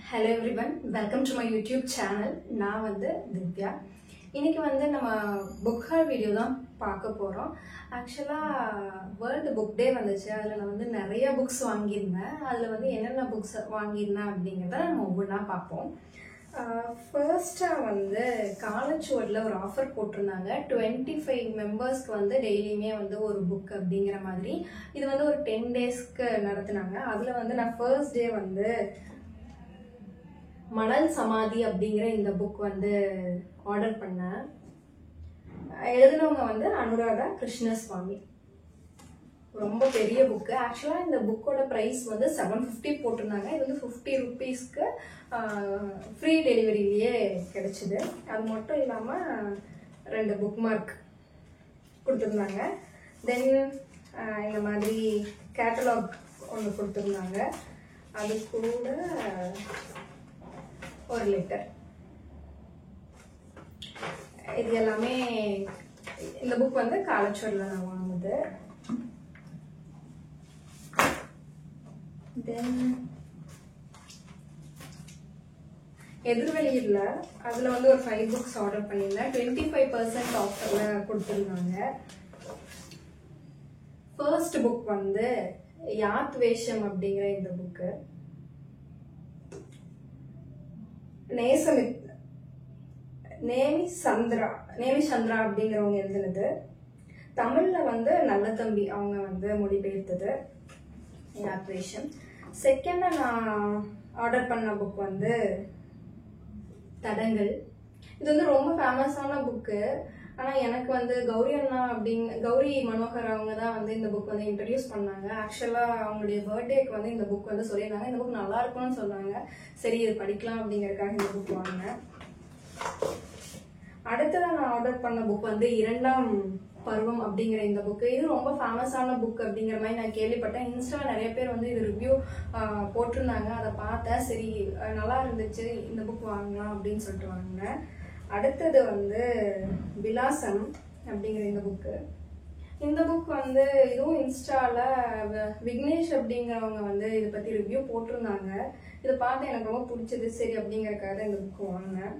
Hello everyone, welcome to my YouTube channel. நான் வந்து திவ்யா. இன்னைக்கு வந்து நம்ம புக் ஹால் வீடியோ தான் பார்க்க போறோம். ஆக்சுவலா வேர்ல்ட் புக் டே வந்துச்சு. அதுல நான் வந்து நிறைய புக்ஸ் வாங்கியிருந்தேன். அதுல வந்து என்னென்ன புக்ஸ் வாங்கியிருந்தேன் அப்படிங்கறத நம்ம ஒவ்வொன்றா பார்ப்போம். ஃபர்ஸ்டா வந்து காலச்சுவடில் ஒரு ஆஃபர் போட்டிருந்தாங்க. 25 மெம்பர்ஸ்க்கு வந்து டெய்லியுமே வந்து ஒரு புக் அப்படிங்கிற மாதிரி. இது வந்து ஒரு 10 டேஸ்க்கு நடத்தினாங்க. அதுல வந்து நான் ஃபர்ஸ்ட் டே வந்து மணல் சமாதி அப்படிங்கிற இந்த புக் வந்து ஆர்டர் பண்ணேன். எழுதினவங்க வந்து அனுராதா கிருஷ்ணசுவாமி. ரொம்ப பெரிய புக்கு. ஆக்சுவலாக இந்த புக்கோட ப்ரைஸ் வந்து 750 போட்டிருந்தாங்க. இது வந்து 50 ருபீஸ்க்கு ஃப்ரீ டெலிவரியிலேயே கிடைச்சிது. அது மட்டும் இல்லாமல் 2 புக் மார்க் கொடுத்துருந்தாங்க. தென் இந்த மாதிரி கேட்டலாக் ஒன்று கொடுத்துருந்தாங்க. அது கூட ஒரு லெட்டர். இது எல்லாமே இந்த புக் வந்து காலச்சுவடில் நான் வாங்குது. தென் எதிர்வெளியில் அதில் வந்து ஒரு 5 புக்ஸ் ஆர்டர் பண்ணியிருந்தேன். 25% ஆஃபரில் கொடுத்துருந்தாங்க. ஃபர்ஸ்ட் புக் வந்து யாத் வேஷம் அப்படிங்கிற இந்த புக்கு. நேமி சந்திரா அப்படிங்கிறவங்க எழுதுனது. தமிழ்ல வந்து நல்ல தம்பி அவங்க வந்து மொழிபெயர்த்தது யாத் வேஷம். செகண்டா நான் ஆர்டர் பண்ண புக் வந்து தடங்கள். இது வந்து ரொம்ப ஃபேமஸான புக்கு. ஆனால் எனக்கு வந்து கௌரி மனோகர் அவங்க தான் வந்து இந்த புக் வந்து இன்ட்ரடியூஸ் பண்ணாங்க. ஆக்சுவலாக அவங்களுடைய பர்த்டேக்கு வந்து இந்த புக் வந்து சொல்லியிருந்தாங்க. இந்த புக் நல்லா இருக்கும்னு சொன்னாங்க. சரி இது படிக்கலாம் அப்படிங்கறதுக்காக இந்த புக் வாங்கினேன். அடுத்ததான் நான் ஆர்டர் பண்ண புக் வந்து 2ஆம் பருவம் அப்படிங்கிற இந்த புக்கு. இது ரொம்ப ஃபேமஸான புக் அப்படிங்கிற மாதிரி நான் கேள்விப்பட்டேன். இன்ஸ்டாவில் நிறைய பேர் வந்து இது ரிவ்யூ போட்டிருந்தாங்க. அதை பார்த்தேன். சரி நல்லா இருந்துச்சு, இந்த புக் வாங்கலாம் அப்படின்னு சொல்லிட்டு வாங்கினேன். அடுத்தது வந்து விலாசம் அப்படிங்கிற இந்த புக்கு. இந்த புக் வந்து இதுவும் இன்ஸ்டால விக்னேஷ் அப்படிங்கிறவங்க வந்து இதை பற்றி ரிவ்யூ போட்டிருந்தாங்க. இதை பார்த்து எனக்கு ரொம்ப பிடிச்சது. சரி அப்படிங்கறதுக்காக இந்த புக் வாங்கினேன்.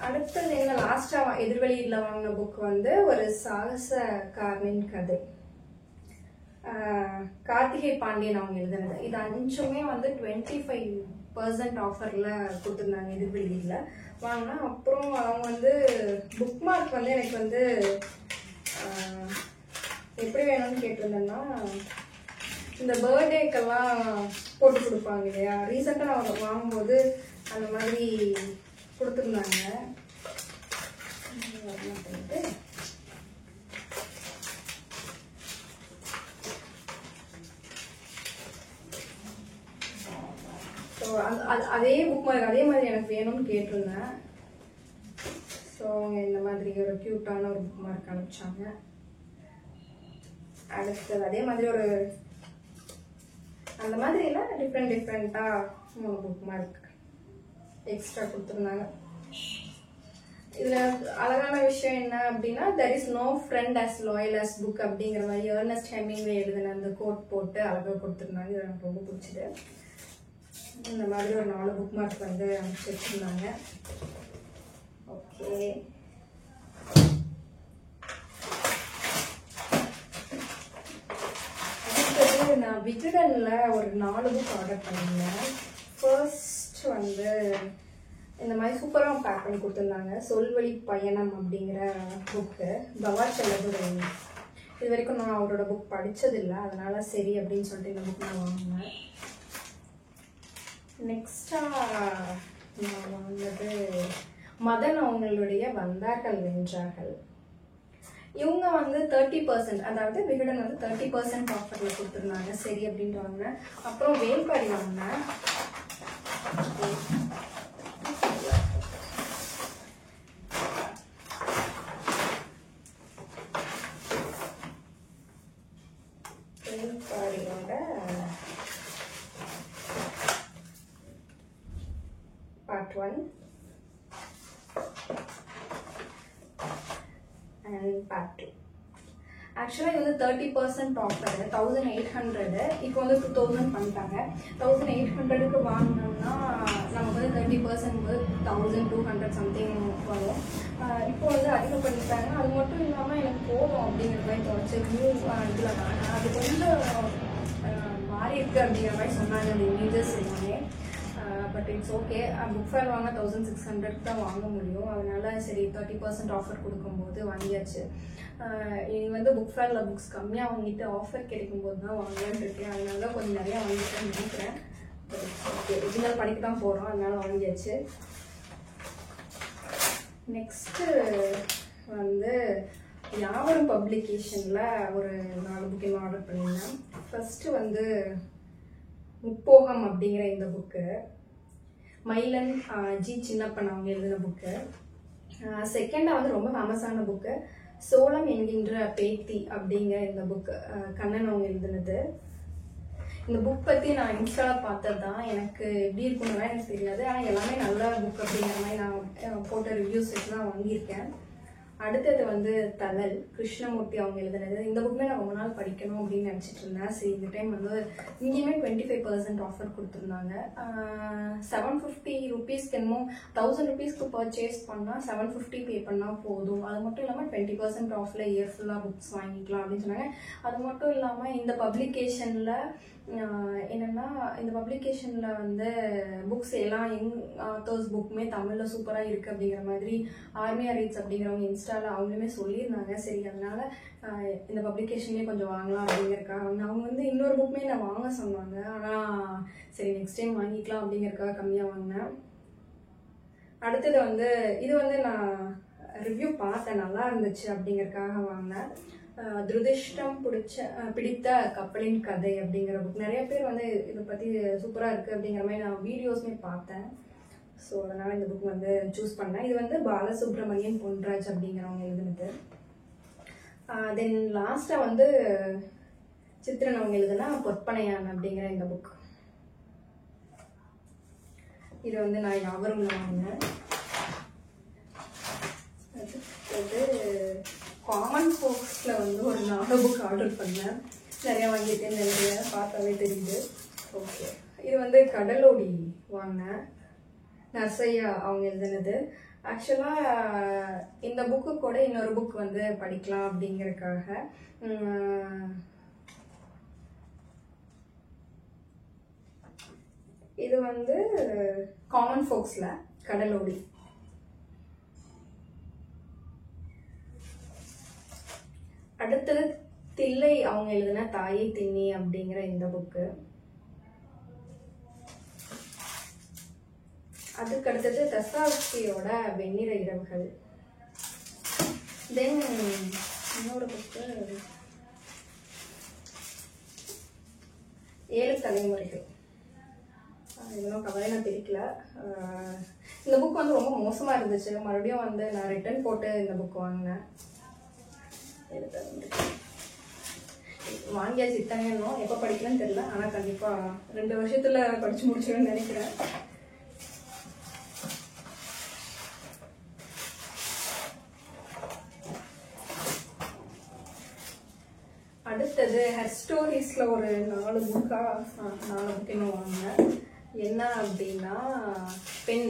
அடுத்தது என்ன லாஸ்டா எதிர்வெளியில் வாங்கின புக் வந்து ஒரு சாகசக்காரனின் கதை. கார்த்திகை பாண்டியன் அவங்க எழுதுனது. இது 5மே வந்து 25% ஆஃபர்ல கொடுத்துருந்தாங்க எதிர்வெளியில் வாங்கினா. அப்புறம் அவங்க வந்து புக் மார்க் வந்து எனக்கு வந்து எப்படி வேணும்னு கேட்டிருந்தேன்னா, இந்த பர்த்டேக்கெல்லாம் போட்டு கொடுப்பாங்க இல்லையா, ரீசெண்டாக நான் வாங்கும்போது அந்த மாதிரி கொடுத்துருந்தாங்க. ஸோ அதே புக் மார்க் அதே மாதிரி எனக்கு வேணும்னு கேட்டிருந்தேன். ஸோ அவங்க இந்த மாதிரி ஒரு க்யூட்டான ஒரு புக் மார்க் அனுப்பிச்சாங்க. அடுத்தது அதே மாதிரி ஒரு அந்த மாதிரி இல்லை, டிஃப்ரெண்ட்டாக 3 புக் மார்க் எக்ஸ்ட்ரா கொடுத்துருந்தாங்க. இதில் அழகான விஷயம் என்ன அப்படின்னா, there is no friend as loyal as book அப்படிங்கிற மாதிரி ஏர்னஸ்ட் ஹெமிங்வே எழுதின அந்த கோட் போட்டு அழகாக கொடுத்துருந்தாங்க. இது எனக்கு ரொம்ப பிடிச்சது. இந்த மாதிரி ஒரு 4 புக் மார்க் வந்து அனுப்பிச்சு வச்சுருந்தாங்க. ஓகே, நான் விகடன்ல ஒரு 4 புக் ஆர்டர் பண்ணியிருந்தேன். ஃபர்ஸ்ட் வந்து இந்த மாதிரி சூப்பராக பேக் பண்ணி கொடுத்துருந்தாங்க. சொல்வழி பயணம் அப்படிங்கிற புக்கு. பவாச்சலதுரை. இது வரைக்கும் நான் அவரோட புக் படித்ததில்லை, அதனால சரி அப்படின்னு சொல்லிட்டு இந்த புக் நான் வாங்கினேன். நெக்ஸ்டா நான் வாங்கினது மதன் அவங்களுடைய வந்தார்கள் வென்றார்கள். இவங்க வந்து 30%, அதாவது விகடன் வந்து 30% ஆஃபர்ல கொடுத்துருந்தாங்க. சரி அப்படின்ட்டு வாங்கினேன். அப்புறம் வேல்பாரி வாங்கினேன். வேல்பாரியோட Part 1 and Part 2. ஆக்சுவலாக இது வந்து 30% ஆஃபர் 1800. இப்போ வந்து 2000 பண்ணிட்டாங்க. 1800க்கு வாங்கினோம்னா நமக்கு வந்து 30% போது 1200 சம்திங் வரும். இப்போ வந்து அதிகம் பண்ணிட்டாங்க. அது மட்டும் இல்லாமல் எனக்கு போதும் அப்படிங்கிற மாதிரி தோணுச்சு. நியூ இதில் வேணாம், அது கொஞ்சம் மாறி இருக்கு அப்படிங்கிற மாதிரி சொன்னாங்க அந்த இமேஜஸ் எல்லாமே. But it's okay. Book fair வாங்க 1600 தான் வாங்க முடியும். அதனால சரி 30% ஆஃபர் கொடுக்கும்போது வாங்கியாச்சு. இது வந்து புக் ஃபேரில் புக்ஸ் கம்மியாக வாங்கிட்டு ஆஃபர் கிடைக்கும்போது தான் வாங்கலான்னு இருக்கேன். அதனால கொஞ்சம் நிறையா வாங்கிட்டேன்னு நினைக்கிறேன். But it's okay. ஒரிஜினல் படிக்க தான் போகிறோம், அதனால வாங்கியாச்சு. நெக்ஸ்ட்டு வந்து யாவரும் பப்ளிகேஷனில் ஒரு 4 புக்கு ஆர்டர் பண்ணியிருந்தேன். ஃபஸ்ட்டு வந்து முப்போகம் அப்படிங்கிற இந்த புக்கு மயிலன் ஜி சின்னப்பன் அவங்க எழுதின புக்கு. செகண்டாக வந்து ரொம்ப ஃபேமஸான புக்கு சோளம் என்கின்ற பேத்தி அப்படிங்கிற இந்த புக்கு கண்ணன் அவங்க எழுதினது. இந்த புக் பற்றி நான் இன்ஸ்டாவில் பார்த்தது தான். எனக்கு எப்படி இருக்குன்னு எனக்கு தெரியாது. ஆனால் எல்லாமே நல்ல புக் அப்படிங்கிற மாதிரி நான் போட்ட ரிவ்யூஸ் வச்சு தான் வாங்கியிருக்கேன். அடுத்தது வந்து தலல் கிருஷ்ணமூர்த்தி அவங்க எழுதுனது. இந்த புக்குமே நான் ரொம்ப நாள் படிக்கணும் அப்படின்னு நினச்சிட்டு இருந்தேன். சரி இந்த டைம் வந்து இங்கேயுமே 25% ஆஃபர் கொடுத்துருந்தாங்க. 750 ருபீஸ்க்கு என்னமோ 1000 ருபீஸ்க்கு பர்ச்சேஸ் பண்ணால் 750 பே பண்ணால் போதும். அது மட்டும் இல்லாமல் 20% ஆஃபில் இயர் ஃபுல்லாக புக்ஸ் வாங்கிக்கலாம் அப்படின்னு சொன்னாங்க. அது மட்டும் இல்லாமல் இந்த பப்ளிகேஷனில் என்னென்னா இந்த பப்ளிகேஷனில் வந்து புக்ஸ் எல்லாம் ஆத்தர்ஸ் புக்குமே தமிழில் சூப்பராக இருக்குது அப்படிங்கிற மாதிரி ஆர்மியா ரீட்ஸ் அப்படிங்கிறவங்க இன்ஸ்டாவில் அவங்களுமே சொல்லியிருந்தாங்க. சரி அதனால் இந்த பப்ளிகேஷன்லேயே கொஞ்சம் வாங்கலாம் அப்படிங்கிறக்காக அவங்க வந்து இன்னொரு புக்குமே நான் வாங்க சொன்னாங்க. ஆனால் சரி நெக்ஸ்ட் டைம் வாங்கிக்கலாம் அப்படிங்கிறக்காக கம்மியாக வாங்கினேன். அடுத்தது வந்து இது வந்து நான் ரிவ்யூ பார்த்தேன், நல்லா இருந்துச்சு அப்படிங்கிறக்காக வாங்கினேன். துரதிஷ்டம் பிடித்த கப்பலின் கதை அப்படிங்கிற புக். நிறைய பேர் வந்து இதை பற்றி சூப்பராக இருக்குது அப்படிங்கிற மாதிரி நான் வீடியோஸ்மே பார்த்தேன். ஸோ அதனால் இந்த புக் வந்து சூஸ் பண்ணேன். இது வந்து பாலசுப்ரமணியன் பொன்ராஜ் அப்படிங்கிறவங்க எழுதுனது. தென் லாஸ்ட்டாக வந்து சித்திரன் அவங்க எழுதுனா பொற்பனையான் அப்படிங்கிற இந்த புக். இது வந்து நான் யாவரும் வாங்கினேன். அது காமன் ஃபோக்ஸில் வந்து ஒரு 4 புக் ஆர்டர் பண்ணேன். நிறையா வாங்கிட்டேன், நிறைய பார்த்தாவே தெரியுது. ஓகே, இது வந்து கடலோடி வாங்கினேன், நர்சையா அவங்க எழுதுனது. ஆக்சுவலாக இந்த புக்கு கூட இன்னொரு புக் வந்து படிக்கலாம் அப்படிங்கிறதுக்காக இது வந்து காமன் ஃபோக்ஸில் கடலோடி. அடுத்தது தில்லை அவங்க எழுதுன தாயை திண்ணி அப்படிங்கிற இந்த புக்கு. அதுக்கு அடுத்தது தஸ்தாவெஸ்கியோட வெண்ணிற இரவுகள். தென் இன்னொரு புக்கு 7 தலைமுறைகள். இதெல்லாம் கவலை நான் பிரிக்கல. இந்த புக் வந்து ரொம்ப மோசமாக இருந்துச்சு. மறுபடியும் வந்து நான் ரிட்டர்ன் போட்டு இந்த புக் வாங்கினேன். வாங்கியாச்சு, இத்தனை இன்னும் எப்போ படிக்கலன்னு தெரியல. ஆனால் கண்டிப்பாக 2 வருஷத்துல படிச்சு முடிச்சிடும்னு நினைக்கிறேன். அடுத்தது ஹெர் ஸ்டோரிஸ்ல ஒரு 4 புக்கு இன்னும் வாங்கினேன். என்ன அப்படின்னா பெண்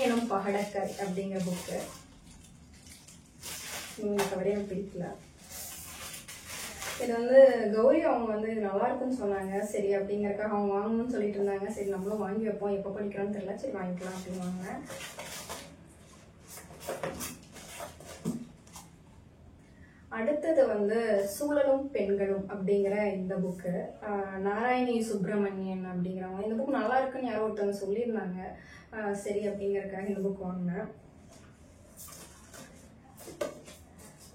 எனும் பகடக்கை அப்படிங்கிற புக்கு. உங்களுக்கு வரைய பிடிக்கல. இது வந்து கௌரி அவங்க வந்து இது நல்லா இருக்குன்னு சொன்னாங்க. சரி அப்படிங்கறக்காக அவங்க வாங்கணும்னு சொல்லிட்டு இருந்தாங்க. சரி நம்மளும் வாங்கி வைப்போம், எப்போ படிக்கிறோன்னு தெரியல, சரி வாங்கிக்கலாம் அப்படின்னு வாங்கினேன். அடுத்தது வந்து சூழலும் பெண்களும் அப்படிங்கிற இந்த புக்கு. நாராயணி சுப்பிரமணியன் அப்படிங்கிறவங்க இந்த புக் நல்லா இருக்குன்னு யாரோ ஒருத்தவங்க சொல்லியிருந்தாங்க. சரி அப்படிங்கறக்காக இந்த புக் வாங்கினேன்.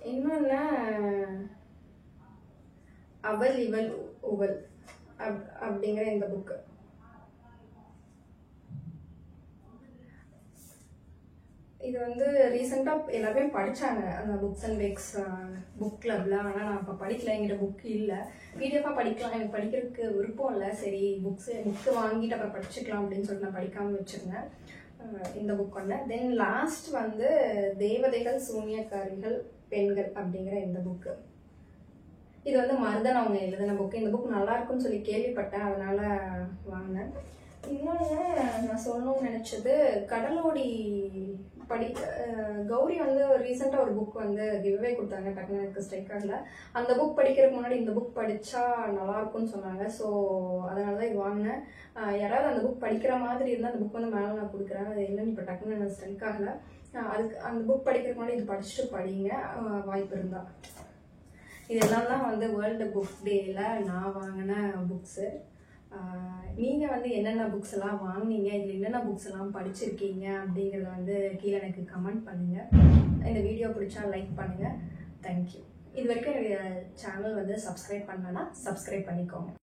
இன்னொன்னு அவள் இவள் உவள் அப்படிங்கிற இந்த புக்கு. இது வந்து ரீசெண்டாக எல்லாருமே படித்தாங்க அந்த புக்ஸ் அண்ட் பேக்ஸ் புக் கிளப்ல. ஆனால் நான் இப்போ படிக்கல, என்கிட்ட புக் இல்லை. பிடிஎஃபாக படிக்கலாம், எனக்கு படிக்கிறதுக்கு விருப்பம் இல்லை. சரி புக்கு வாங்கிட்டு அப்புறம் படிச்சுக்கலாம் அப்படின்னு சொல்லிட்டு நான் படிக்காமல் வச்சுருந்தேன். இந்த புக் ஒன்று. தென் லாஸ்ட் வந்து தேவதைகள் சூனியக்காரிகள் பெண்கள் அப்படிங்கிற இந்த புக்கு. இது வந்து மருதன் அவங்க எழுதின புக்கு. இந்த புக் நல்லா இருக்குன்னு சொல்லி கேள்விப்பட்டேன், அதனால வாங்கினேன். இன்னொன்று நான் சொல்லணும்னு நினச்சது, கடலோடி கௌரி வந்து ரீசெண்டாக ஒரு புக் வந்து கிவ்வே கொடுத்தாங்க, டக்குன்னு எனக்கு ஸ்ட்ரைக் ஆகல. அந்த புக் படிக்கிறதுக்கு முன்னாடி இந்த புக் படித்தா நல்லாயிருக்கும்னு சொன்னாங்க. ஸோ அதனால தான் இது வாங்கினேன். யாராவது அந்த புக் படிக்கிற மாதிரி இருந்தால் அந்த புக் வந்து மேலே நான் கொடுக்குறேன். அது என்னன்னு இப்போ டக்குன்னு எனக்கு ஸ்ட்ரைக் ஆகலை. அதுக்கு அந்த புக் படிக்கிறதுக்கு முன்னாடி இது படிச்சுட்டு படிங்க வாய்ப்பு இருந்தால். இதெல்லாம் தான் வந்து வேர்ல்டு புக் டேயில் நான் வாங்கின புக்ஸு. நீங்கள் வந்து என்னென்ன புக்ஸ் எல்லாம் வாங்கினீங்க, இதில் என்னென்ன புக்ஸ் எல்லாம் படிச்சிருக்கீங்க அப்படிங்கிறத வந்து கீழே எனக்கு கமெண்ட் பண்ணுங்கள். இந்த வீடியோ பிடிச்சா லைக் பண்ணுங்கள். தேங்க்யூ. இது வரைக்கும் என்னுடைய சேனல் வந்து சப்ஸ்கிரைப் பண்ணலன்னா சப்ஸ்கிரைப் பண்ணிக்கோங்க.